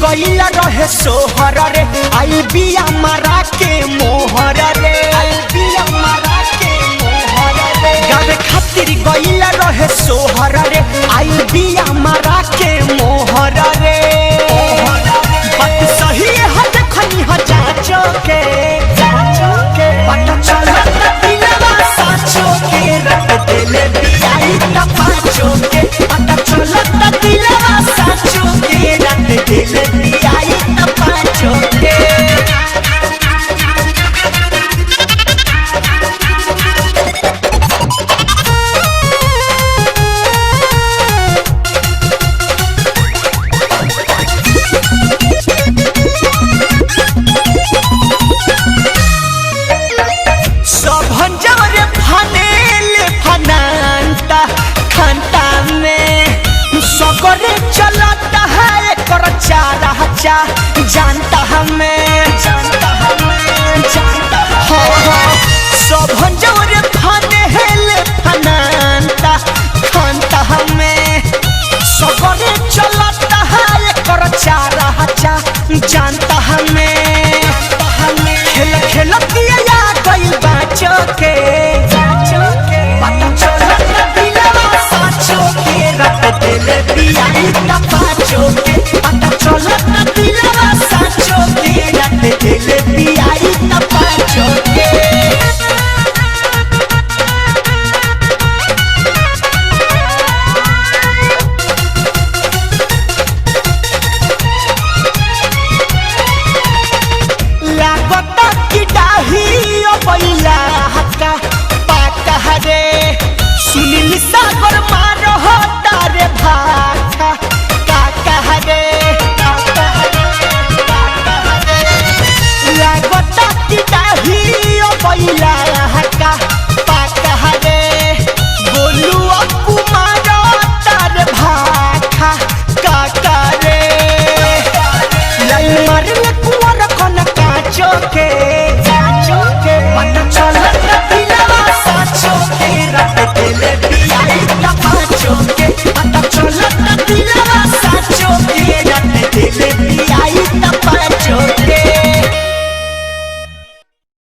गईल रहे सोहर रे आई बिया मारा के मोहर रे आई बिया मारा के मोहर रे गावे खातिर गईल रहे सोहर रे आई बिया मारा के मोहर रे बात सही है देखनी ह जाचो के पता चलत दिलवा साचो के रख दिल बियाई त पाचो के पता चलत दिलवा साचो के रख दिल बियाई त पाचो के चलता है कर चारा जानता हमें जानता सब जोरे फने हेले फनांता खानता हमें सगरे चलता है कर चारा जानता